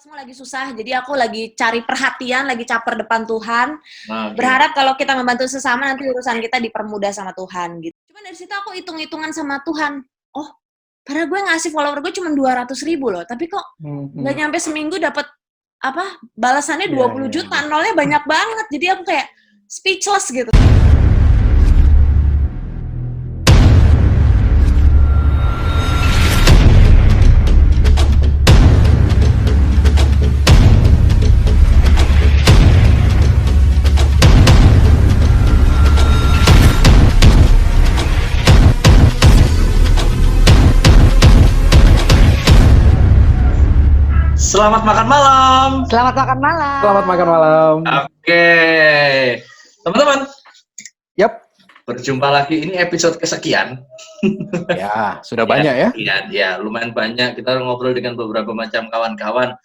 semua lagi susah, jadi aku lagi cari perhatian, lagi caper depan Tuhan. Oke. Berharap kalau kita membantu sesama, nanti urusan kita dipermudah sama Tuhan gitu. Cuman dari situ aku hitung-hitungan sama Tuhan. Oh, padahal gue ngasih follower gue cuma 200.000 loh, tapi kok nggak nyampe seminggu dapat balasannya 20 juta, nolnya banyak banget. Jadi aku kayak speechless gitu. Selamat makan malam. Selamat makan malam. Selamat makan malam. Oke, teman-teman. Yap. Berjumpa lagi. Ini episode kesekian. Ya, sudah banyak ya. Ya, lumayan banyak. Kita ngobrol dengan beberapa macam kawan-kawan.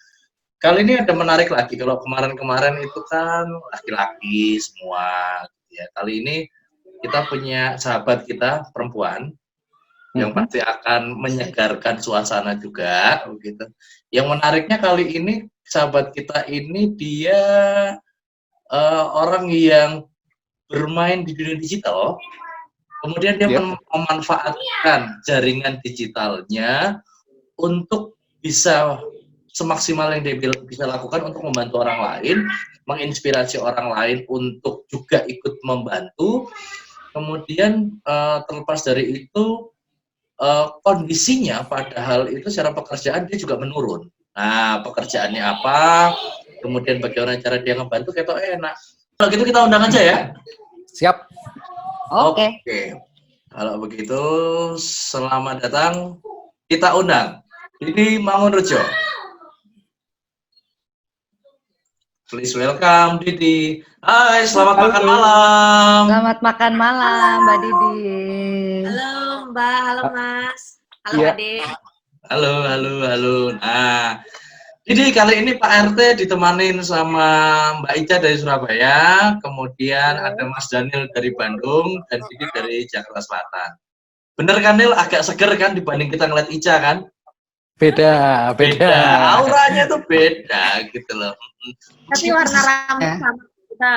Kali ini ada menarik lagi. Kalau kemarin-kemarin itu kan laki-laki semua. Ya, kali ini kita punya sahabat kita perempuan yang pasti akan menyegarkan suasana juga, begitu. Yang menariknya kali ini sahabat kita ini dia orang yang bermain di dunia digital, kemudian dia memanfaatkan jaringan digitalnya untuk bisa semaksimal yang dia bisa lakukan untuk membantu orang lain, menginspirasi orang lain untuk juga ikut membantu. Kemudian terlepas dari itu kondisinya padahal itu secara pekerjaan dia juga menurun. Nah, pekerjaannya apa, kemudian bagaimana cara dia ngebantu, kayak enak. Kalau gitu kita undang aja ya. Siap. Oke. Kalau begitu, selamat datang. Kita undang Didi Mangunrejo. Please welcome Didi. Hai, selamat makan malam. Selamat makan malam, Mbak Didi. Halo Mbak, halo Mas, halo Ya. Adik. Halo. Nah, Didi kali ini Pak RT ditemanin sama Mbak Ica dari Surabaya, kemudian ada Mas Daniel dari Bandung, dan Didi dari Jakarta Selatan. Bener kan, Nil? Agak seger kan dibanding kita ngeliat Ica kan? Beda. Auranya tuh beda gitu loh. Tapi warna rambut sama kita.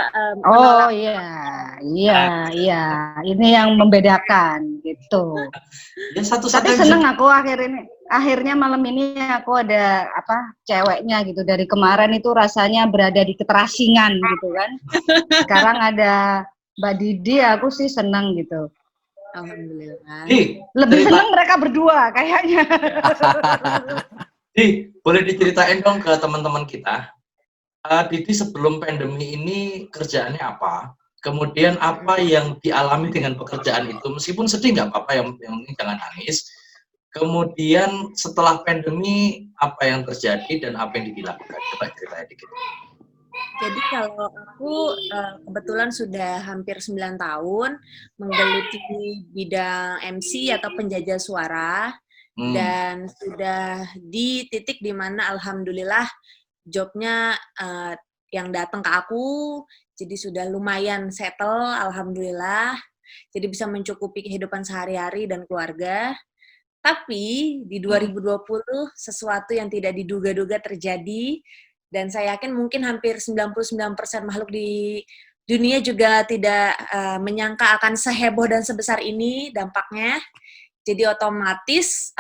Oh iya. Ini yang membedakan gitu. Ya Tapi seneng aku akhirnya malam ini aku ada ceweknya gitu. Dari kemarin itu rasanya berada di keterasingan gitu kan. Sekarang ada Mbak Didi, aku sih seneng gitu. Alhamdulillah. Lebih seneng mereka berdua kayaknya. Boleh diceritain dong ke teman-teman kita. Didi sebelum pandemi ini kerjaannya apa? Kemudian apa yang dialami dengan pekerjaan itu? Meskipun sedih nggak apa-apa, yang penting jangan nangis. Kemudian setelah pandemi apa yang terjadi dan apa yang dilakukan? Coba ceritain dikit. Jadi kalau aku kebetulan sudah hampir 9 tahun menggeluti bidang MC atau penjajah suara, dan sudah di titik di mana alhamdulillah jobnya yang datang ke aku, jadi sudah lumayan settle, alhamdulillah. Jadi bisa mencukupi kehidupan sehari-hari dan keluarga. Tapi di 2020 sesuatu yang tidak diduga-duga terjadi, dan saya yakin mungkin hampir 99% makhluk di dunia juga tidak menyangka akan seheboh dan sebesar ini dampaknya. Jadi otomatis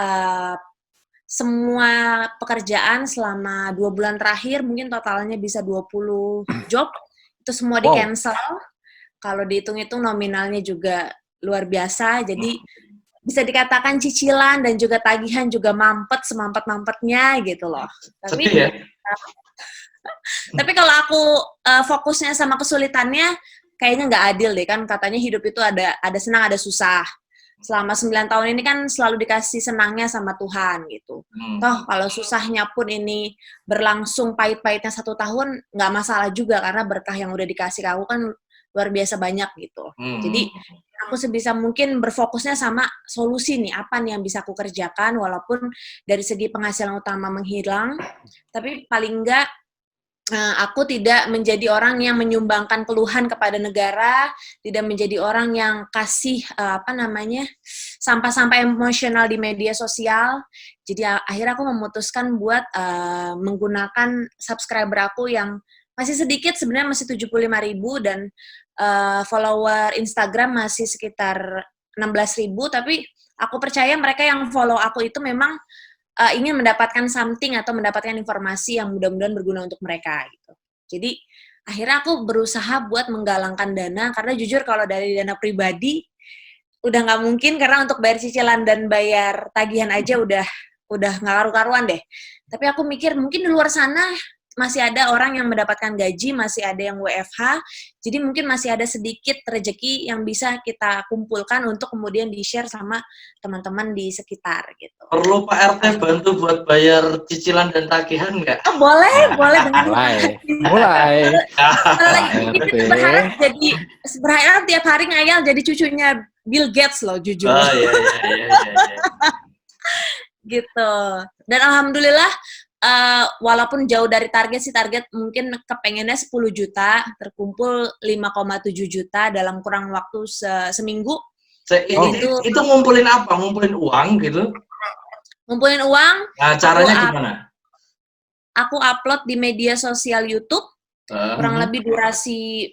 semua pekerjaan selama 2 bulan terakhir, mungkin totalnya bisa 20 job, itu semua di-cancel. Kalau dihitung-hitung nominalnya juga luar biasa, jadi bisa dikatakan cicilan dan juga tagihan juga semampet-mampetnya gitu loh. Tapi kalau aku fokusnya sama kesulitannya, kayaknya nggak adil deh, kan katanya hidup itu ada senang, ada susah. Selama 9 tahun ini kan selalu dikasih senangnya sama Tuhan gitu. Toh kalau susahnya pun ini berlangsung pahit-pahitnya 1 tahun, nggak masalah juga, karena berkah yang udah dikasih ke aku kan luar biasa banyak gitu. Jadi aku sebisa mungkin berfokusnya sama solusi nih, apa nih yang bisa aku kerjakan, walaupun dari segi penghasilan utama menghilang, tapi paling enggak aku tidak menjadi orang yang menyumbangkan keluhan kepada negara, tidak menjadi orang yang kasih sampah-sampah emosional di media sosial. Jadi akhirnya aku memutuskan buat menggunakan subscriber aku yang masih sedikit, sebenarnya masih 75.000, dan follower Instagram masih sekitar 16.000, tapi aku percaya mereka yang follow aku itu memang ingin mendapatkan something atau mendapatkan informasi yang mudah-mudahan berguna untuk mereka gitu. Jadi akhirnya aku berusaha buat menggalangkan dana, karena jujur kalau dari dana pribadi udah nggak mungkin, karena untuk bayar cicilan dan bayar tagihan aja udah nggak karu-karuan deh. Tapi aku mikir mungkin di luar sana masih ada orang yang mendapatkan gaji, masih ada yang WFH, jadi mungkin masih ada sedikit rezeki yang bisa kita kumpulkan untuk kemudian di-share sama teman-teman di sekitar gitu. Perlu Pak RT bantu buat bayar cicilan dan tagihan nggak? Oh, boleh dengan mulai. berharap tiap hari ngayal jadi cucunya Bill Gates loh, jujur. Oh iya. Gitu. Dan alhamdulillah, walaupun jauh dari target mungkin kepengennya 10 juta, terkumpul 5,7 juta dalam kurang waktu seminggu. Itu ngumpulin apa? Ngumpulin uang gitu? Ngumpulin uang. Nah, caranya gimana? Aku upload di media sosial YouTube, kurang lebih durasi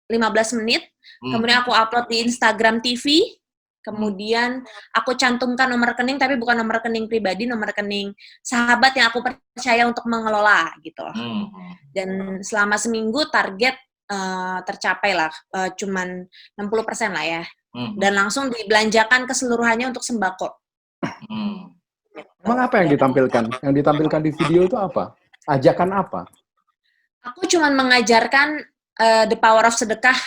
15 menit. Kemudian aku upload di Instagram TV. Kemudian aku cantumkan nomor rekening, tapi bukan nomor rekening pribadi, nomor rekening sahabat yang aku percaya untuk mengelola gitu. Dan selama seminggu target tercapai lah, cuman 60% lah ya. Dan langsung dibelanjakan keseluruhannya untuk sembako. Emang apa yang ditampilkan? Yang ditampilkan di video itu apa? Ajakan apa? Aku cuman mengajarkan the power of sedekah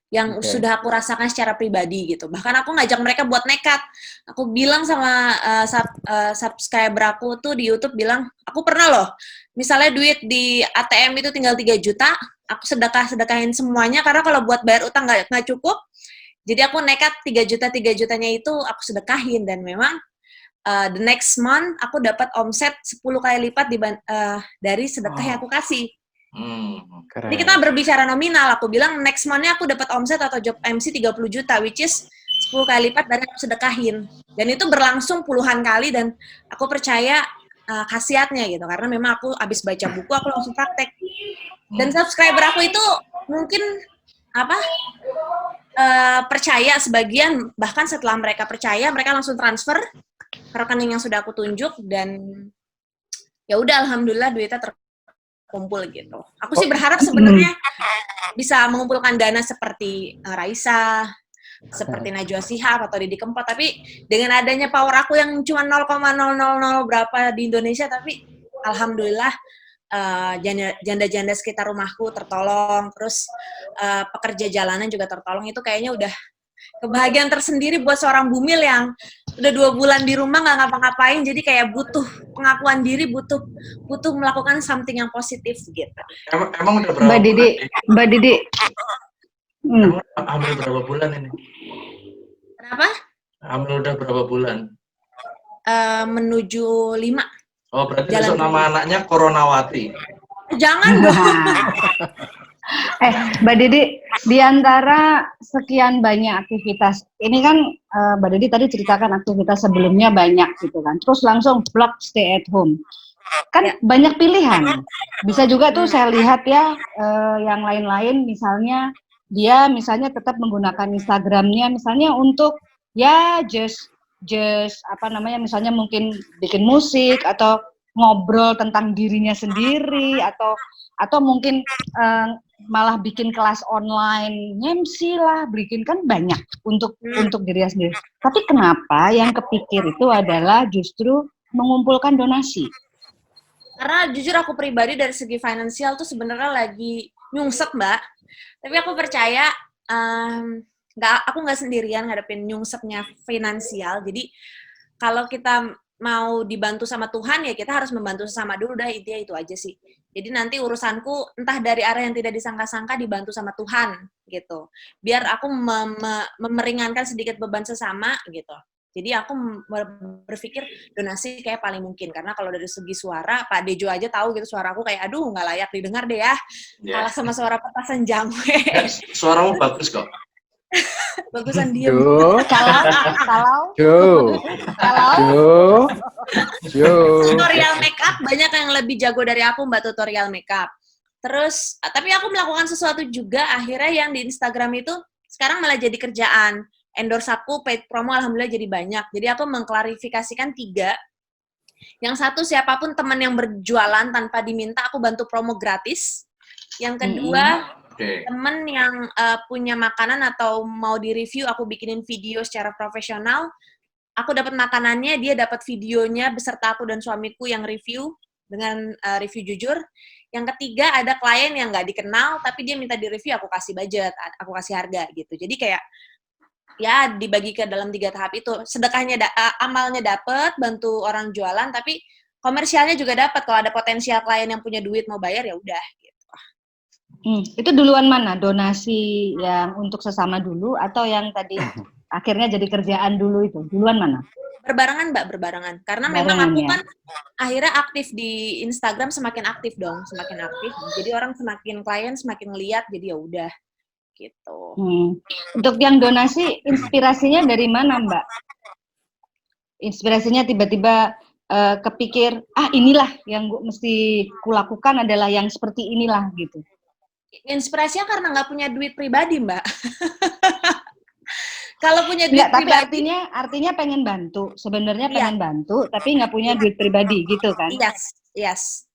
yang sudah aku rasakan secara pribadi gitu. Bahkan aku ngajak mereka buat nekat. Aku bilang sama subscriber aku tuh di YouTube, bilang, aku pernah loh, misalnya duit di ATM itu tinggal 3 juta, aku sedekahin semuanya, karena kalau buat bayar utang nggak cukup. Jadi aku nekat 3 jutanya itu aku sedekahin, dan memang the next month aku dapat omset 10 kali lipat dari sedekah yang aku kasih. Keren. Jadi kita berbicara nominal, aku bilang next month-nya aku dapat omset atau job MC 30 juta, which is 10 kali lipat dari aku sedekahin. Dan itu berlangsung puluhan kali, dan aku percaya khasiatnya gitu, karena memang aku abis baca buku, aku langsung praktek. Dan subscriber aku itu mungkin percaya sebagian, bahkan setelah mereka percaya, mereka langsung transfer ke rekening yang sudah aku tunjuk, dan ya udah alhamdulillah duitnya terkumpul gitu. Aku sih berharap sebenarnya bisa mengumpulkan dana seperti Raisa, seperti Najwa Shihab atau Didi Kempot, tapi dengan adanya power aku yang cuma 0,000 berapa di Indonesia, tapi alhamdulillah janda-janda sekitar rumahku tertolong, terus pekerja jalanan juga tertolong. Itu kayaknya udah kebahagiaan tersendiri buat seorang bumil yang udah 2 bulan di rumah nggak ngapa-ngapain, jadi kayak butuh pengakuan diri, butuh melakukan something yang positif gitu. Emang udah berapa? Mbak Didi. Emang hamil berapa bulan ini? Kenapa? Hamil udah berapa bulan? Menuju 5. Oh, berarti besok nama anaknya Coronawati. Jangan dong. Mbak Didi, di antara sekian banyak aktivitas, ini kan Mbak Didi tadi ceritakan aktivitas sebelumnya banyak gitu kan, terus langsung vlog stay at home. Kan banyak pilihan. Bisa juga tuh saya lihat ya, yang lain-lain misalnya, dia misalnya tetap menggunakan Instagramnya misalnya untuk ya just misalnya mungkin bikin musik atau ngobrol tentang dirinya sendiri, atau mungkin malah bikin kelas online, MC lah, bikin kan banyak untuk dirinya sendiri. Tapi kenapa yang kepikir itu adalah justru mengumpulkan donasi? Karena jujur aku pribadi dari segi finansial tuh sebenarnya lagi nyungsep, Mbak. Tapi aku percaya aku nggak sendirian ngadepin nyungsepnya finansial. Jadi kalau kita mau dibantu sama Tuhan, ya kita harus membantu sesama dulu, dah, intinya itu aja sih. Jadi nanti urusanku entah dari arah yang tidak disangka-sangka dibantu sama Tuhan gitu. Biar aku memeringankan sedikit beban sesama gitu. Jadi aku berpikir donasi kayak paling mungkin, karena kalau dari segi suara, Pak Dejo aja tahu gitu suara aku kayak aduh nggak layak didengar deh ya, kalah sama suara petasan jamwe. Suaramu bagus kok. Bagusan diem. Tutorial makeup banyak yang lebih jago dari aku, Mbak, tutorial makeup. Terus, tapi aku melakukan sesuatu juga akhirnya yang di Instagram itu sekarang malah jadi kerjaan. Endorse aku, paid promo alhamdulillah jadi banyak. Jadi aku mengklarifikasikan 3. Yang satu, siapapun teman yang berjualan tanpa diminta, aku bantu promo gratis. Yang kedua, teman yang punya makanan atau mau di-review, aku bikinin video secara profesional. Aku dapat makanannya, dia dapat videonya beserta aku dan suamiku yang review dengan review jujur. Yang ketiga, ada klien yang nggak dikenal, tapi dia minta di-review, aku kasih budget, aku kasih harga gitu. Jadi kayak, ya dibagi ke dalam 3 tahap itu. Sedekahnya, amalnya dapat, bantu orang jualan, tapi komersialnya juga dapat. Kalau ada potensial klien yang punya duit mau bayar, ya udah. Gitu. Itu duluan mana? Donasi yang untuk sesama dulu, atau yang tadi akhirnya jadi kerjaan dulu itu? Duluan mana? Berbarengan, Mbak, berbarengan. Karena memang aku kan akhirnya aktif di Instagram, semakin aktif dong, semakin aktif. Jadi orang semakin klien, semakin ngeliat, jadi ya udah gitu. Untuk yang donasi, inspirasinya dari mana, Mbak? Inspirasinya tiba-tiba kepikir, inilah yang mesti kulakukan adalah yang seperti inilah gitu. Inspirasinya karena nggak punya duit pribadi, Mbak. Kalau punya duit tapi pribadi, artinya pengen bantu. Sebenarnya pengen bantu, tapi nggak punya duit pribadi gitu kan? Yes.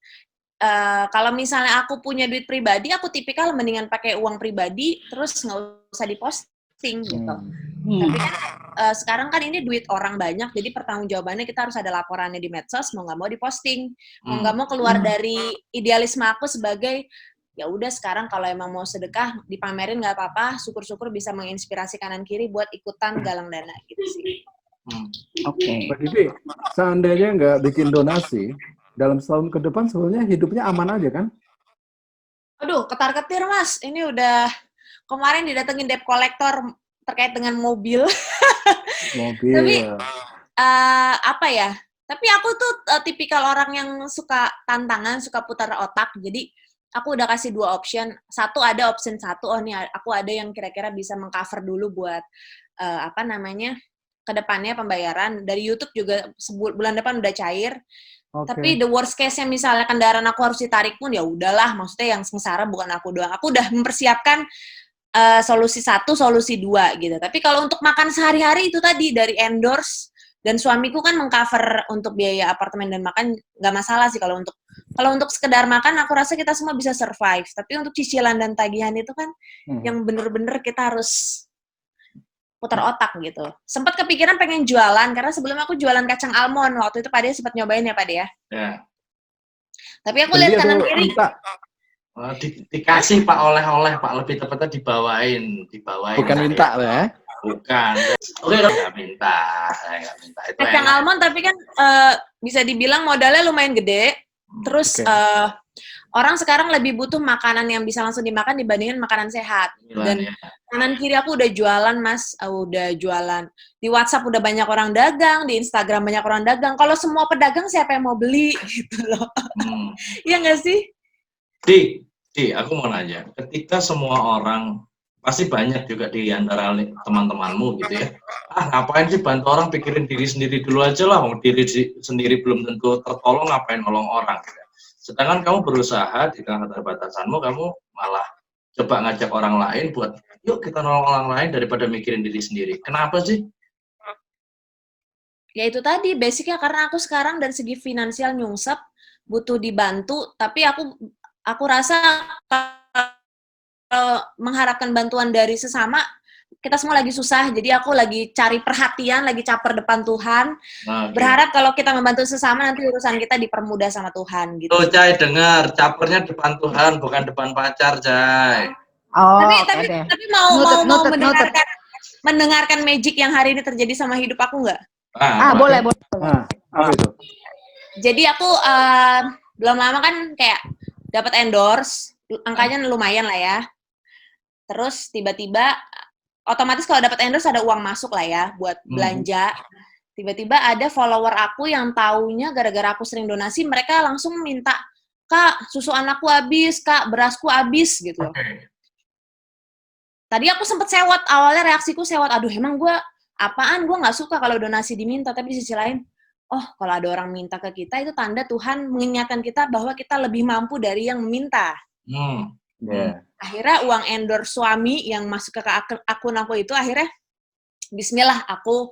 Kalau misalnya aku punya duit pribadi, aku tipikal mendingan pakai uang pribadi, terus nggak usah diposting gitu. Tapi kan sekarang kan ini duit orang banyak, jadi pertanggungjawabannya kita harus ada laporannya di medsos, mau nggak mau diposting, mau nggak mau keluar dari idealisme aku sebagai ya udah sekarang kalau emang mau sedekah dipamerin nggak apa-apa, syukur-syukur bisa menginspirasi kanan kiri buat ikutan galang dana gitu sih. Mbak Didi, seandainya nggak bikin donasi, dalam setahun ke depan sebenarnya hidupnya aman aja kan? Aduh, ketar-ketir Mas, ini udah kemarin didatengin debt collector terkait dengan mobil. Tapi apa ya? Tapi aku tuh tipikal orang yang suka tantangan, suka putar otak. Jadi aku udah kasih 2 option. Satu ada option 1, nih aku ada yang kira-kira bisa mengcover dulu buat kedepannya pembayaran. Dari YouTube juga bulan depan udah cair. Tapi the worst case-nya misalnya kendaraan aku harus ditarik pun ya udahlah. Maksudnya yang sengsara bukan aku doang. Aku udah mempersiapkan solusi 1, solusi 2 gitu. Tapi kalau untuk makan sehari-hari itu tadi dari endorse. Dan suamiku kan mengcover untuk biaya apartemen dan makan, nggak masalah sih kalau untuk sekedar makan, aku rasa kita semua bisa survive. Tapi untuk cicilan dan tagihan itu kan yang bener-bener kita harus putar otak gitu. Sempat kepikiran pengen jualan, karena sebelum aku jualan kacang almond, waktu itu Pak De sempat nyobain ya Pak De ya? Ya. Tapi aku lihat kanan kiri. Dikasih Pak oleh-oleh, Pak, lebih tepatnya dibawain. Bukan minta ya? Bukan. Oke, nggak minta. Itu kacang almond tapi kan bisa dibilang modalnya lumayan gede. Terus orang sekarang lebih butuh makanan yang bisa langsung dimakan dibandingkan makanan sehat. Dan kanan kiri aku udah jualan, Mas. Udah jualan. Di WhatsApp udah banyak orang dagang, di Instagram banyak orang dagang. Kalau semua pedagang siapa yang mau beli gitu loh. Iya nggak sih? Di, aku mau nanya. Ketika semua orang pasti banyak juga di antara teman-temanmu gitu ya. Ngapain sih bantu orang, pikirin diri sendiri dulu aja lah. Diri sendiri belum tentu tertolong, ngapain nolong orang gitu. Sedangkan kamu berusaha di tengah keterbatasanmu, kamu malah coba ngajak orang lain buat yuk kita nolong orang lain daripada mikirin diri sendiri. Kenapa sih? Ya itu tadi, basicnya karena aku sekarang dari segi finansial nyungsep, butuh dibantu, tapi aku rasa mengharapkan bantuan dari sesama, kita semua lagi susah, jadi aku lagi cari perhatian, lagi caper depan Tuhan, berharap kalau kita membantu sesama, nanti urusan kita dipermudah sama Tuhan. Gitu. Tuh, Cai, dengar, capernya depan Tuhan, bukan depan pacar, Cai. Tapi mau mendengarkan magic yang hari ini terjadi sama hidup aku nggak? Boleh. Apa itu? Jadi aku belum lama kan kayak dapat endorse, angkanya lumayan lah ya. Terus tiba-tiba otomatis kalau dapat endorse ada uang masuk lah ya buat belanja. Tiba-tiba ada follower aku yang taunya gara-gara aku sering donasi, mereka langsung minta, Kak, susu anakku habis, Kak, berasku habis, gitu loh. Tadi aku sempet sewot, awalnya reaksiku sewot, aduh emang gue apaan, gue nggak suka kalau donasi diminta, tapi di sisi lain, oh kalau ada orang minta ke kita, itu tanda Tuhan mengingatkan kita bahwa kita lebih mampu dari yang meminta. Akhirnya uang endorse suami yang masuk ke akun aku itu, akhirnya bismillah, aku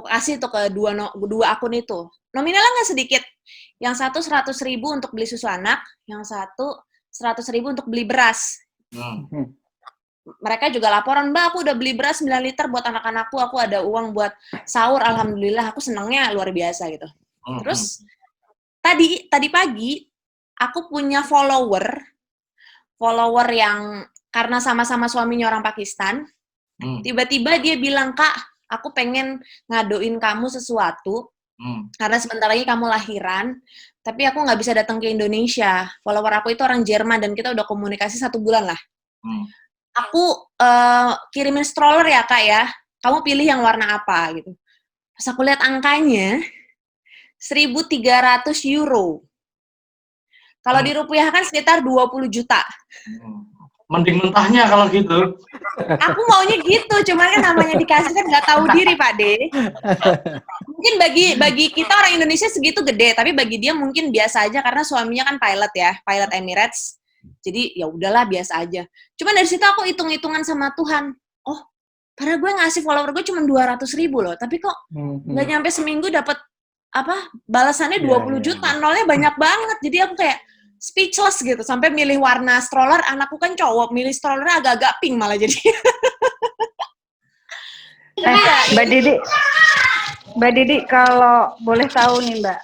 kasih tuh ke dua akun itu. Nominalnya nggak sedikit. Yang satu 100.000 untuk beli susu anak, yang satu 100.000 untuk beli beras. Mereka juga laporan, Mbak, aku udah beli beras 9 liter buat anak-anakku, aku ada uang buat sahur, alhamdulillah, aku senangnya luar biasa gitu. Terus tadi pagi aku punya follower yang karena sama-sama suaminya orang Pakistan, tiba-tiba dia bilang, Kak, aku pengen ngadoin kamu sesuatu, karena sebentar lagi kamu lahiran, tapi aku nggak bisa datang ke Indonesia. Follower aku itu orang Jerman, dan kita udah komunikasi 1 bulan lah. Aku kirimin stroller ya, Kak, ya. Kamu pilih yang warna apa, gitu. Pas aku lihat angkanya, 1.300 euro. Kalau dirupiahkan sekitar 20 juta. Mending mentahnya kalau gitu. Aku maunya gitu, cuman kan namanya dikasih kan nggak tahu diri, Pak De. Mungkin bagi kita orang Indonesia segitu gede, tapi bagi dia mungkin biasa aja karena suaminya kan pilot ya, pilot Emirates. Jadi ya udahlah biasa aja. Cuman dari situ aku hitung-hitungan sama Tuhan. Oh, padahal gue ngasih follower gue cuma 200.000 loh, tapi kok nggak nyampe seminggu dapat balasannya 20 juta, nolnya banyak banget. Jadi aku kayak speechless gitu, sampai milih warna stroller, anakku kan cowok, milih strollernya agak-agak pink malah jadi. Mbak Didi, kalau boleh tahu nih Mbak,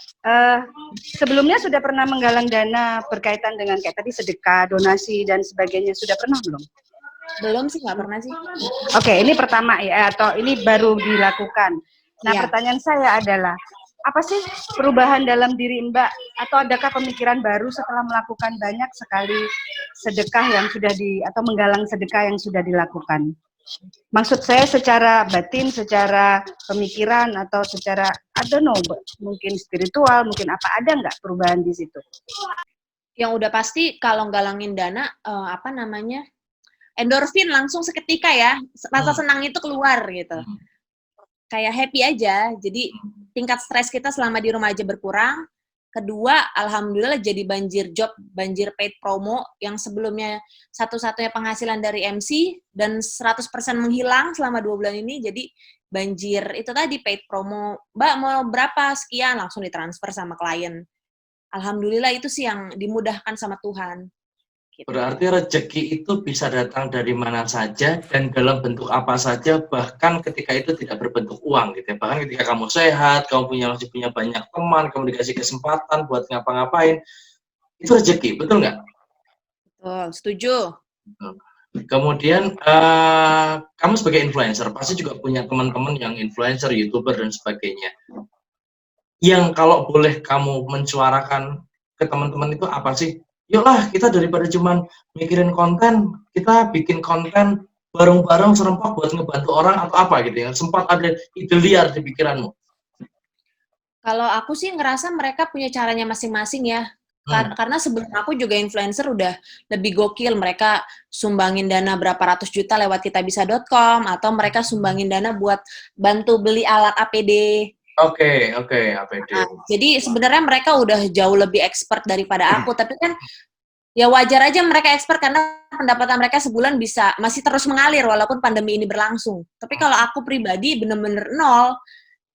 sebelumnya sudah pernah menggalang dana berkaitan dengan kayak tadi sedekah, donasi, dan sebagainya, sudah pernah belum? Belum sih, nggak pernah sih. Oke, ini pertama ya, atau ini baru dilakukan. Nah, pertanyaan saya adalah, apa sih perubahan dalam diri Mbak, atau adakah pemikiran baru setelah melakukan banyak sekali sedekah yang sudah atau menggalang sedekah yang sudah dilakukan? Maksud saya secara batin, secara pemikiran, atau secara, I don't know, mungkin spiritual, mungkin apa, ada nggak perubahan di situ? Yang udah pasti kalau galangin dana, endorfin langsung seketika ya, rasa senang itu keluar gitu. Kayak happy aja, jadi tingkat stres kita selama di rumah aja berkurang. Kedua, alhamdulillah jadi banjir paid promo yang sebelumnya satu-satunya penghasilan dari MC dan 100% menghilang selama 2 bulan ini, jadi banjir itu tadi paid promo, Mbak mau berapa, sekian, langsung ditransfer sama klien. Alhamdulillah itu sih yang dimudahkan sama Tuhan. Gitu. Berarti rezeki itu bisa datang dari mana saja dan dalam bentuk apa saja, bahkan ketika itu tidak berbentuk uang gitu ya. Bahkan ketika kamu sehat, kamu masih punya banyak teman, kamu dikasih kesempatan buat ngapa-ngapain, itu rezeki, betul nggak? Betul, setuju. Kemudian kamu sebagai influencer pasti juga punya teman-teman yang influencer, YouTuber dan sebagainya. Yang kalau boleh kamu mensuarakan ke teman-teman itu apa sih? Yuklah kita daripada cuman mikirin konten, kita bikin konten bareng-bareng serempak buat ngebantu orang atau apa gitu ya. Sempat ada ide liar di pikiranmu? Kalau aku sih ngerasa mereka punya caranya masing-masing ya. Karena sebelum aku juga influencer udah lebih gokil. Mereka sumbangin dana berapa ratus juta lewat kitabisa.com, atau mereka sumbangin dana buat bantu beli alat APD. Oke, APD. Nah, jadi sebenarnya mereka udah jauh lebih expert daripada aku, tapi kan ya wajar aja mereka expert karena pendapatan mereka sebulan masih terus mengalir walaupun pandemi ini berlangsung. Tapi kalau aku pribadi bener-bener nol,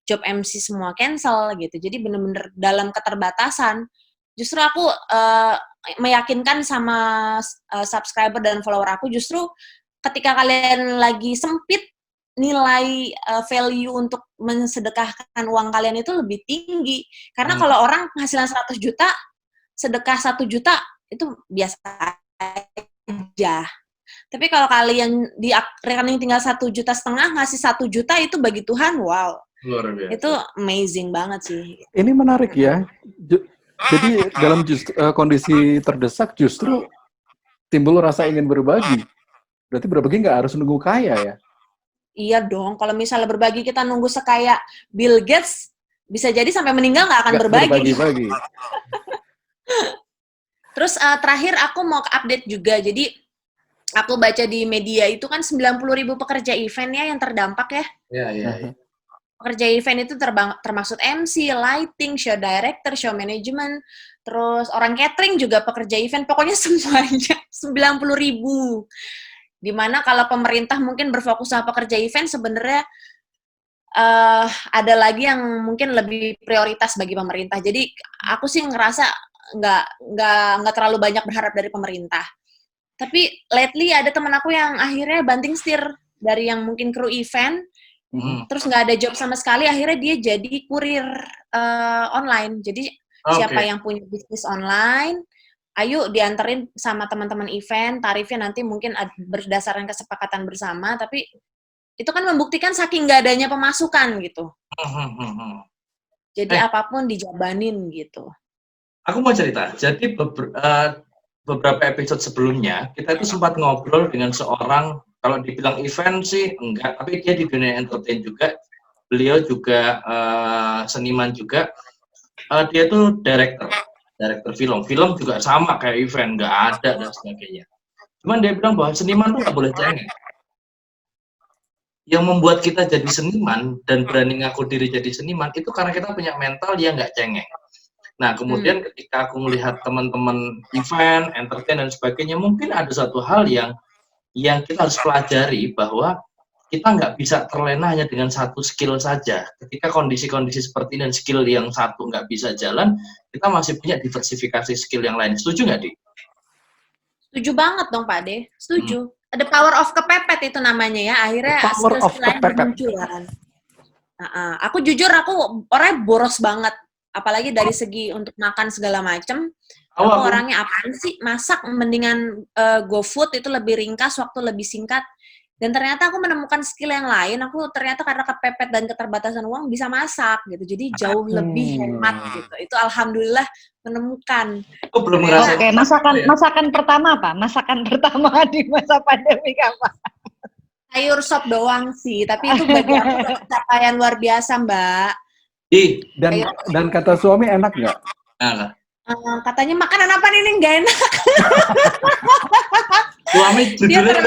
job MC semua cancel gitu. Jadi bener-bener dalam keterbatasan. Justru aku meyakinkan sama subscriber dan follower aku, justru ketika kalian lagi sempit, nilai value untuk mensedekahkan uang kalian itu lebih tinggi. Karena kalau orang penghasilan 100 juta, sedekah 1 juta, itu biasa aja. Tapi kalau kalian di rekening tinggal 1,5 juta, ngasih 1 juta, itu bagi Tuhan, wow. Luar biasa. Itu amazing banget sih. Ini menarik ya. Jadi dalam kondisi terdesak justru timbul rasa ingin berbagi. Berarti berbagi nggak harus nunggu kaya ya? Iya dong, kalau misalnya berbagi kita nunggu sekaya Bill Gates, bisa jadi sampai meninggal nggak akan Nggak berbagi. berbagi-bagi. Terus terakhir aku mau update juga, jadi aku baca di media itu kan 90.000 pekerja event ya yang terdampak ya. Iya. Pekerja event itu termasuk MC, lighting, show director, show management, terus orang catering juga pekerja event, pokoknya semuanya 90.000. Dimana kalau pemerintah mungkin berfokus sama pekerja event, sebenarnya ada lagi yang mungkin lebih prioritas bagi pemerintah. Jadi aku sih ngerasa nggak terlalu banyak berharap dari pemerintah. Tapi lately ada teman aku yang akhirnya banting setir dari yang mungkin kru event, terus nggak ada job sama sekali, akhirnya dia jadi kurir online. Jadi siapa yang punya bisnis online, ayo dianterin sama teman-teman event, tarifnya nanti mungkin berdasarkan kesepakatan bersama, tapi itu kan membuktikan saking nggak adanya pemasukan gitu. Jadi apapun dijabanin gitu. Aku mau cerita, jadi beberapa episode sebelumnya, kita itu sempat ngobrol dengan seorang, kalau dibilang event sih enggak, tapi dia di dunia entertain juga, beliau juga seniman juga, dia tuh director film juga sama kayak event, nggak ada dan sebagainya. Cuman dia bilang bahwa seniman tuh nggak boleh cengeng. Yang membuat kita jadi seniman dan berani ngaku diri jadi seniman itu karena kita punya mental yang nggak cengeng. Nah, kemudian ketika aku melihat teman-teman event, entertain dan sebagainya, mungkin ada satu hal yang kita harus pelajari, bahwa kita nggak bisa terlena hanya dengan satu skill saja. Ketika kondisi-kondisi seperti ini dan skill yang satu nggak bisa jalan, kita masih punya diversifikasi skill yang lain. Setuju nggak, Di? Setuju banget dong, Pak De. Setuju. The power of kepepet itu namanya ya. Akhirnya skill lain bermunculan. Aku jujur, aku orangnya boros banget. Apalagi dari segi untuk makan segala macem. Aku orangnya apaan sih? Masak mendingan GoFood, itu lebih ringkas, waktu lebih singkat. Dan ternyata aku menemukan skill yang lain. Aku ternyata karena kepepet dan keterbatasan uang bisa masak gitu. Jadi jauh lebih hemat gitu. Itu alhamdulillah menemukan. Aku belum ngerasain. Oke, masakan pertama apa? Masakan pertama di masa pandemi apa? Sayur sop doang sih, tapi itu bagi aku pencapaian luar biasa, Mbak. Dan kata suami enak nggak? Katanya makanan apa nih nggak enak. Suami jujurnya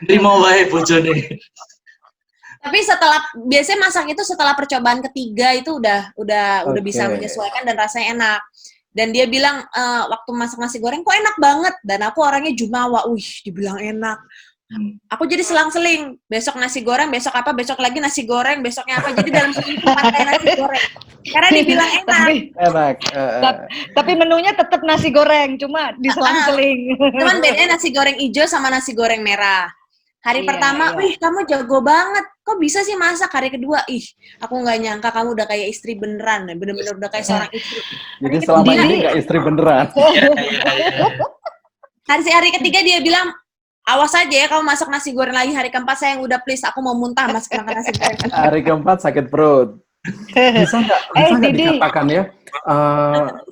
terima wae bojone. Tapi biasanya masak itu setelah percobaan ketiga itu udah bisa menyesuaikan dan rasanya enak. Dan dia bilang waktu masak nasi goreng kok enak banget, dan aku orangnya jumawa, dibilang enak. Aku jadi selang-seling, besok nasi goreng, besok apa, besok lagi nasi goreng, besoknya apa, jadi dalam seminggu pakai nasi goreng. Karena dibilang enak. Tapi menunya tetap nasi goreng, cuma diselang-seling. Cuman bedanya nasi goreng hijau sama nasi goreng merah. Hari pertama, kamu jago banget, kok bisa sih masak? Hari kedua, aku nggak nyangka kamu udah kayak istri beneran, bener-bener udah kayak seorang istri. Jadi selama ini nggak istri beneran. Hari ketiga dia bilang, awas aja ya kamu masak nasi goreng lagi. Hari keempat saya yang udah please, aku mau muntah masak nasi goreng. Hari keempat sakit perut. Bisa nggak dikatakan ya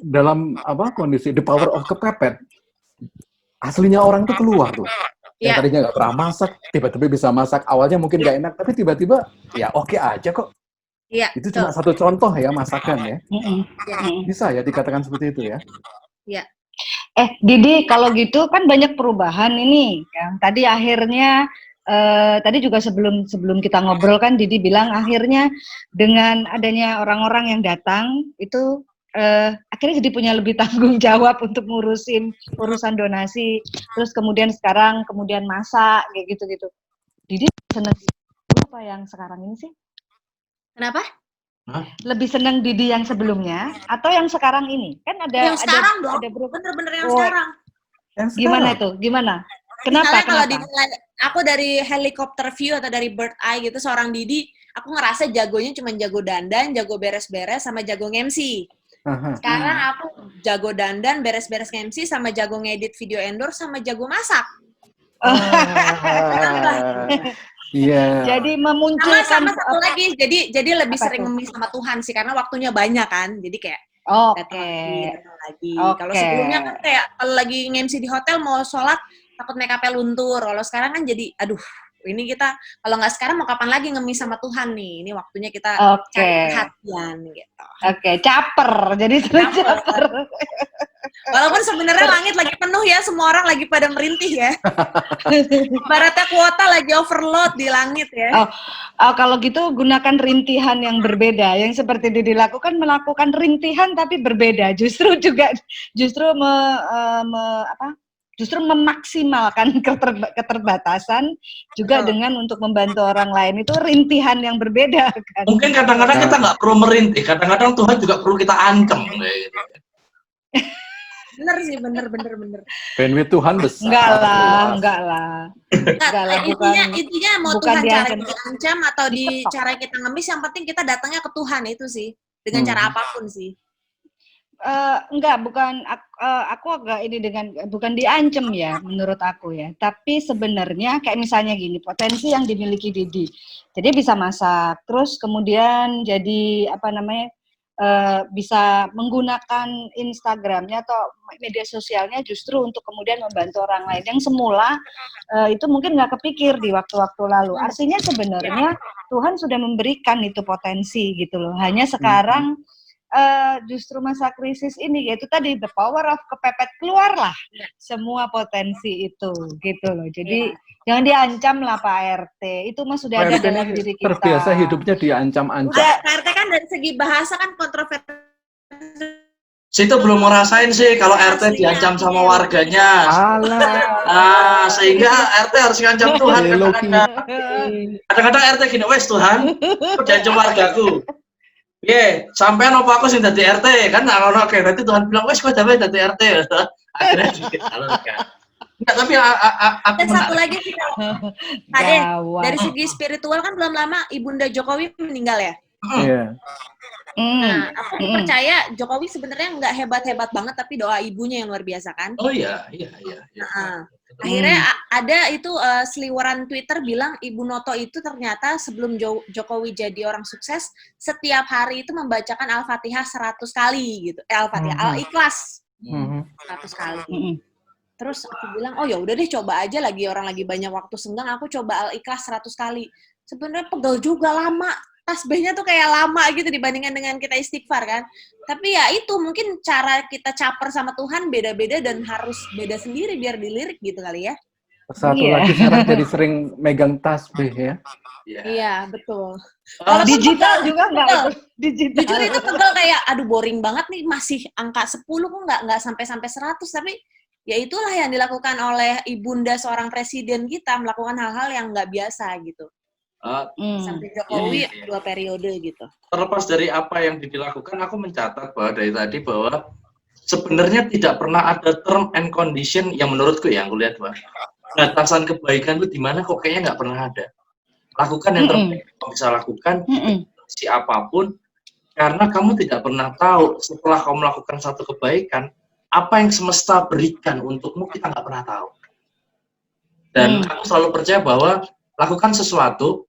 dalam kondisi the power of kepepet, aslinya orang tuh keluar tuh. Yang tadinya nggak pernah masak, tiba-tiba bisa masak. Awalnya mungkin nggak enak, tapi tiba-tiba ya oke aja kok. Iya. Itu cuma satu contoh ya masakan ya. Bisa ya dikatakan seperti itu ya. Iya. Didi, kalau gitu kan banyak perubahan ini. Yang tadi akhirnya, tadi juga sebelum kita ngobrol kan Didi bilang akhirnya dengan adanya orang-orang yang datang itu akhirnya jadi punya lebih tanggung jawab untuk ngurusin urusan donasi. Terus kemudian masak kayak gitu-gitu. Didi seneng apa yang sekarang ini sih? Kenapa? Lebih senang Didi yang sebelumnya atau yang sekarang ini? Kan ada yang sekarang dong. Ada bener-bener yang sekarang. Gimana itu? Gimana? Kenapa? Kalau aku dari helikopter view atau dari bird eye gitu, seorang Didi, aku ngerasa jagonya cuma jago dandan, jago beres-beres, sama jago MC. Sekarang aku jago dandan, beres-beres MC, sama jago ngedit video endorse, sama jago masak. Iya. Jadi memunculkan sama satu lagi. Jadi lebih sering ngemis sama Tuhan sih, karena waktunya banyak kan. Jadi kayak datang lagi. Kalau sebelumnya kan kayak kalau lagi nge-MC di hotel mau sholat takut make up-nya luntur. Kalau sekarang kan jadi aduh Ini kita kalau nggak sekarang mau kapan lagi ngemis sama Tuhan nih? Ini waktunya kita Oke. cari perhatian gitu. Oke, caper. Jadi caper. Walaupun sebenarnya langit lagi penuh ya, semua orang lagi pada merintih ya. Ibaratnya kuota lagi overload di langit ya. Kalau gitu gunakan rintihan yang berbeda. Yang seperti dilakukan melakukan rintihan tapi berbeda. Justru justru memaksimalkan keterbatasan juga dengan untuk membantu orang lain. Itu rintihan yang berbeda kan. Mungkin kadang-kadang kita nggak perlu merintih, kadang-kadang Tuhan juga perlu kita ancam gitu. Bener sih, bener. Bandwidth Tuhan besar. Enggak lah. Intinya mau bukan Tuhan cara diancam atau di cara kita ngemis, yang penting kita datangnya ke Tuhan itu sih. Dengan cara apapun sih. Aku agak ini bukan diancam ya menurut aku ya, tapi sebenarnya kayak misalnya gini, potensi yang dimiliki Didi, jadi bisa masak, terus kemudian jadi bisa menggunakan Instagramnya atau media sosialnya justru untuk kemudian membantu orang lain yang semula itu mungkin nggak kepikir di waktu-waktu lalu. Artinya sebenarnya Tuhan sudah memberikan itu potensi gitu loh, hanya sekarang justru masa krisis ini yaitu tadi the power of kepepet, keluarlah semua potensi itu gitu loh. Jadi jangan diancam lah Pak RT, itu mah sudah ada dalam diri kita. Terbiasa hidupnya diancam-ancam. Pak RT kan dari segi bahasa kan kontroversi. Situ belum ngerasain sih kalau RT diancam sama warganya. Sehingga RT harus ngancam Tuhan kadang-kadang. Kadang-kadang RT gini, wes Tuhan, aku diancam wargaku. Sampean apa aku sing dadi RT kan ngono oke, berarti Tuhan bilang wes kowe dadi RT. Akhirnya disalurkan. Enggak, tapi aku dan satu lagi sih dari segi spiritual kan belum lama Ibunda Jokowi meninggal ya. Iya. Nah, aku percaya Jokowi sebenarnya nggak hebat-hebat banget, tapi doa ibunya yang luar biasa kan. Oh iya. Akhirnya ada itu seliweran Twitter bilang Ibu Noto itu ternyata sebelum Jokowi jadi orang sukses, setiap hari itu membacakan Al-Fatihah 100 kali gitu. Al-Fatihah, Al-Ikhlas 100 kali. Terus aku bilang, oh ya udah deh coba aja, orang lagi banyak waktu senggang, aku coba Al-Ikhlas 100 kali. Sebenarnya pegel juga, lama. Tasbihnya tuh kayak lama gitu dibandingkan dengan kita istighfar kan. Tapi ya itu mungkin cara kita caper sama Tuhan beda-beda dan harus beda sendiri biar dilirik gitu kali ya. Satu lagi sekarang jadi sering megang tasbih ya. Iya, betul. Kalau digital juga enggak digital. Jujur itu pegel kayak aduh boring banget nih, masih angka 10 kok enggak sampai 100, tapi ya itulah yang dilakukan oleh ibunda seorang presiden kita, melakukan hal-hal yang enggak biasa gitu. Sampai Jokowi 2 periode gitu. Terlepas dari apa yang dilakukan, aku mencatat bahwa dari tadi bahwa sebenarnya tidak pernah ada term and condition yang menurutku ya, aku lihat bahwa batasan kebaikan itu di mana kok kayaknya nggak pernah ada. Lakukan yang terbaik kamu bisa lakukan siapapun, karena kamu tidak pernah tahu setelah kamu melakukan satu kebaikan apa yang semesta berikan untukmu, kita nggak pernah tahu. Dan aku selalu percaya bahwa lakukan sesuatu,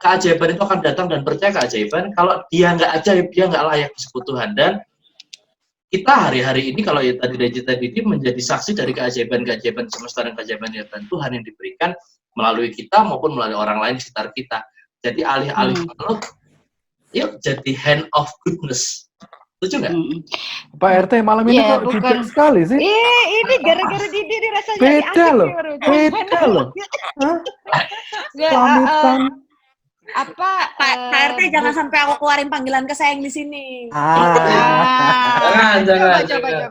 keajaiban itu akan datang, dan percaya keajaiban. Kalau dia nggak ajaib, dia nggak layak disebut Tuhan. Dan kita hari-hari ini kalau ya tadi menjadi saksi dari keajaiban-keajaiban semesta dan keajaiban Tuhan yang diberikan melalui kita maupun melalui orang lain di sekitar kita. Jadi alih-alih yuk jadi hand of goodness. Setuju nggak? Pak RT malam ini kok jujur sekali sih. Ini gara-gara Didi ini rasanya beda loh. Beda loh. Pamitan. Pak RT jangan sampai aku keluarin panggilan kesayang di sini. Jangan. Coba.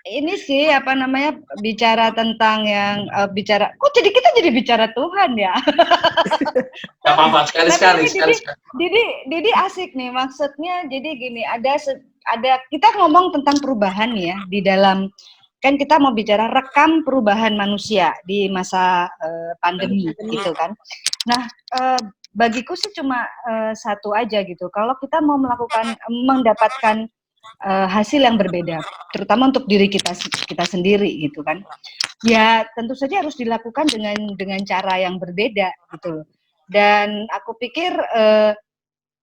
Ini sih bicara tentang yang kok jadi kita jadi bicara Tuhan ya? Gak apa-apa, sekali-sekali. Didi asik nih, maksudnya jadi gini, ada kita ngomong tentang perubahan ya di dalam, kan kita mau bicara rekam perubahan manusia di masa pandemi gitu kan. Nah, bagiku sih cuma satu aja gitu. Kalau kita mau mendapatkan hasil yang berbeda, terutama untuk diri kita sendiri gitu kan. Ya tentu saja harus dilakukan dengan cara yang berbeda gitu loh. Dan aku pikir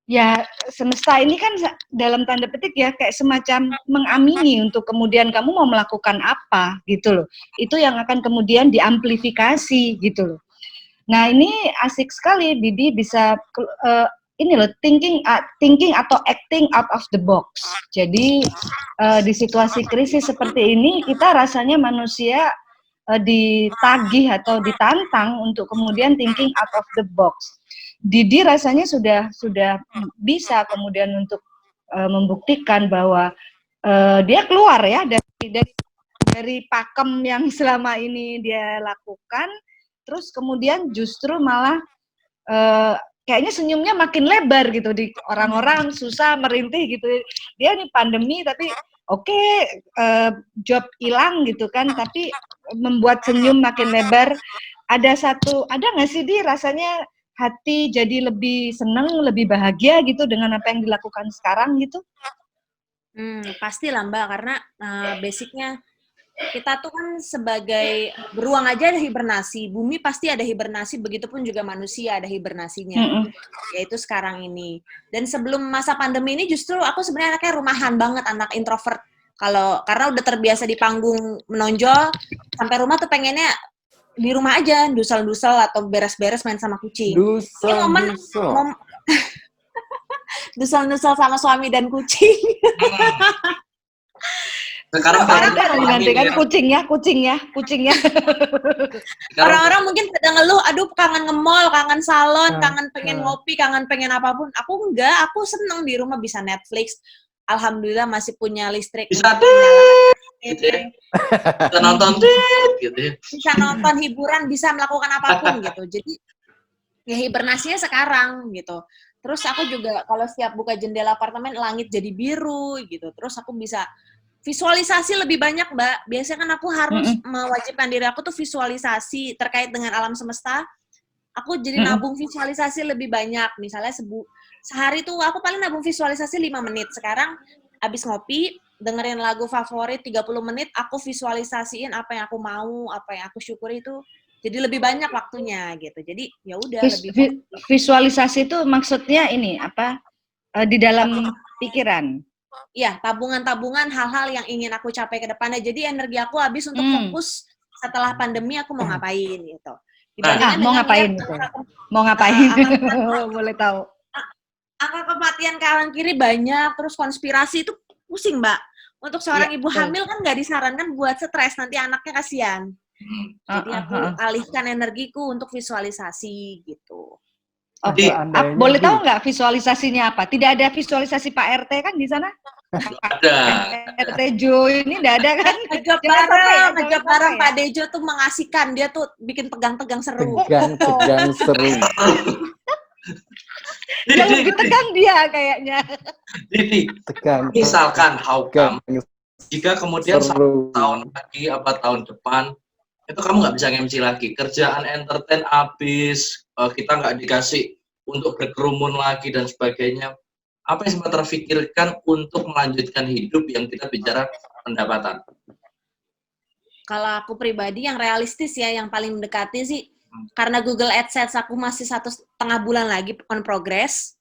ya semesta ini kan dalam tanda petik ya kayak semacam mengamini untuk kemudian kamu mau melakukan apa gitu loh. Itu yang akan kemudian diamplifikasi gitu loh. Nah ini asik sekali Didi bisa ini loh thinking atau acting out of the box. Jadi di situasi krisis seperti ini kita rasanya manusia ditagih atau ditantang untuk kemudian thinking out of the box. Didi rasanya sudah bisa kemudian untuk membuktikan bahwa dia keluar ya dari pakem yang selama ini dia lakukan, terus kemudian justru malah kayaknya senyumnya makin lebar gitu di orang-orang susah merintih gitu. Dia nih pandemi tapi oke, job hilang gitu kan, tapi membuat senyum makin lebar. Ada nggak sih Di rasanya hati jadi lebih seneng, lebih bahagia gitu dengan apa yang dilakukan sekarang gitu? Pastilah Mbak, karena basicnya kita tuh kan sebagai beruang aja ada hibernasi, bumi pasti ada hibernasi, begitupun juga manusia ada hibernasinya, yaitu sekarang ini. Dan sebelum masa pandemi ini justru aku sebenarnya anaknya rumahan banget, anak introvert. Karena udah terbiasa di panggung menonjol, sampai rumah tuh pengennya di rumah aja, dusel-dusel atau beres-beres main sama kucing. Dusel-dusel sama suami dan kucing. Sekarang menggantikan kucingnya. Orang-orang mungkin pada ngeluh, aduh kangen nge-mall, kangen salon, kangen pengen ngopi, kangen pengen apapun. Aku enggak, aku seneng di rumah bisa Netflix. Alhamdulillah masih punya listrik. Bisa gitu ya. Bisa nonton gitu ya. Bisa nonton hiburan, bisa melakukan apapun gitu. Jadi ya hibernasinya sekarang gitu. Terus aku juga kalau setiap buka jendela apartemen langit jadi biru gitu. Terus aku bisa visualisasi lebih banyak, Mbak. Biasanya kan aku harus mewajibkan diri aku tuh visualisasi terkait dengan alam semesta. Aku jadi nabung visualisasi lebih banyak. Misalnya sehari tuh aku paling nabung visualisasi 5 menit. Sekarang abis ngopi, dengerin lagu favorit 30 menit, aku visualisasiin apa yang aku mau, apa yang aku syukuri itu jadi lebih banyak waktunya gitu. Jadi ya udah lebih visualisasi itu maksudnya ini apa? Di dalam pikiran. Iya, tabungan-tabungan hal-hal yang ingin aku capai ke depannya. Jadi energi aku habis untuk fokus setelah pandemi aku mau ngapain gitu. Mau ngapain? Mau ngapain? Boleh tahu. Angka kematian kanan kiri banyak, terus konspirasi itu pusing, Mbak. Untuk seorang ibu hamil kan nggak disarankan buat stres, nanti anaknya kasihan. Jadi aku alihkan energiku untuk visualisasi gitu. Oke, boleh tahu nggak visualisasinya apa? Tidak ada visualisasi Pak RT kan di sana? Ada. RT Jo ini nggak ada kan? Ngejok bareng Pak Dejo tuh mengasihkan, dia tuh bikin tegang-tegang seru. Tegang seru. Yang lebih tegang dia kayaknya. Jadi, tegang. misalkan jika kemudian 1 tahun lagi apa tahun depan itu kamu nggak bisa MC lagi, kerjaan entertain habis, kita nggak dikasih untuk berkerumun lagi dan sebagainya. Apa yang sempat terfikirkan untuk melanjutkan hidup yang kita bicara pendapatan? Kalau aku pribadi yang realistis ya, yang paling mendekati sih, karena Google AdSense aku masih 1,5 bulan lagi on progress.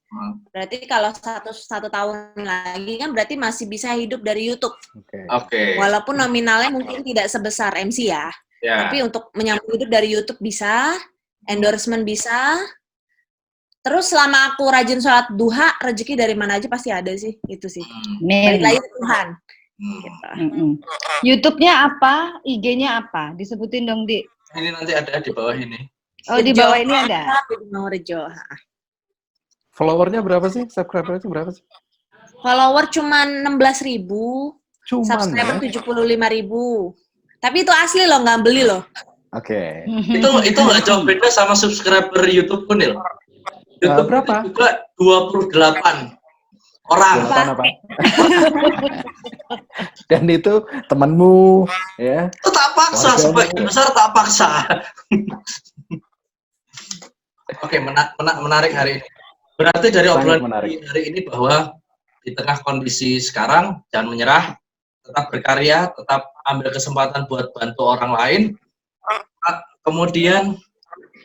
Berarti kalau satu tahun lagi kan berarti masih bisa hidup dari YouTube. Oke. Walaupun nominalnya mungkin tidak sebesar MC ya. Tapi untuk menyambung hidup dari YouTube bisa, endorsement bisa. Terus selama aku rajin sholat duha, rezeki dari mana aja pasti ada sih, itu sih. Balik lagi ke Tuhan. Gitu. YouTube-nya apa? IG-nya apa? Disebutin dong, Di. Ini nanti ada di bawah ini. Oh, di bawah ini ada. Rejo. Followernya berapa sih? Subscribernya berapa sih? Follower cuman 16.000. Subscriber 75.000. Tapi itu asli loh, nggak beli loh. Oke. Itu nggak jauh beda sama subscriber YouTube pun, Nil. YouTube berapa? Juga 28 orang. Apa? Dan itu temanmu, ya? Itu tak paksa, sebagian besar tak paksa. Oke, menarik hari ini. Berarti dari obrolan hari ini bahwa di tengah kondisi sekarang, jangan menyerah, tetap berkarya, tetap ambil kesempatan buat bantu orang lain. Kemudian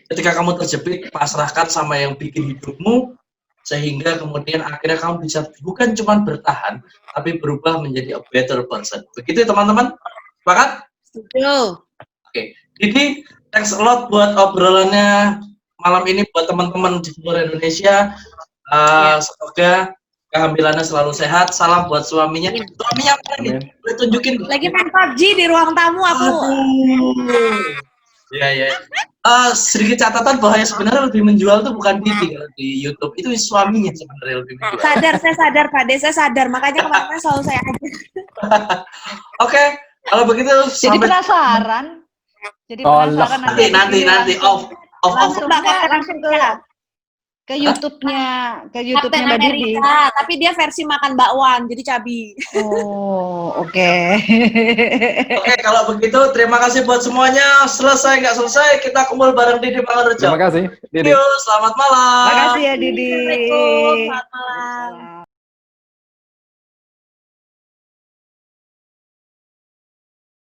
ketika kamu terjepit, pasrahkan sama yang bikin hidupmu, sehingga kemudian akhirnya kamu bisa bukan cuma bertahan, tapi berubah menjadi a better person. Begitu teman-teman? Sepakat? Setuju. Oke. Didi, thanks a lot buat obrolannya malam ini buat teman-teman di seluruh Indonesia. Semoga kehamilannya selalu sehat. Salam buat suaminya. Suaminya apa nih? Boleh tunjukin? Lagi main PUBG di ruang tamu aku. Iya. Sedikit catatan bahwa yang sebenarnya lebih menjual tuh bukan Didi kalau di YouTube, itu suaminya sebenarnya lebih menjual. Saya sadar Pak De, saya sadar. Makanya kemarin selalu saya aja. Oke, kalau begitu Jadi penasaran. nanti off. Langsung ke YouTube-nya Captain Mbak Didi. Amerika, tapi dia versi makan bakwan, jadi cabi. Oh, oke. Oke, kalau begitu terima kasih buat semuanya. Selesai nggak selesai, kita kumpul bareng Didi Mangunrejo. Terima kasih, Didi. Selamat malam. Terima kasih ya Didi. Assalamualaikum, selamat malam.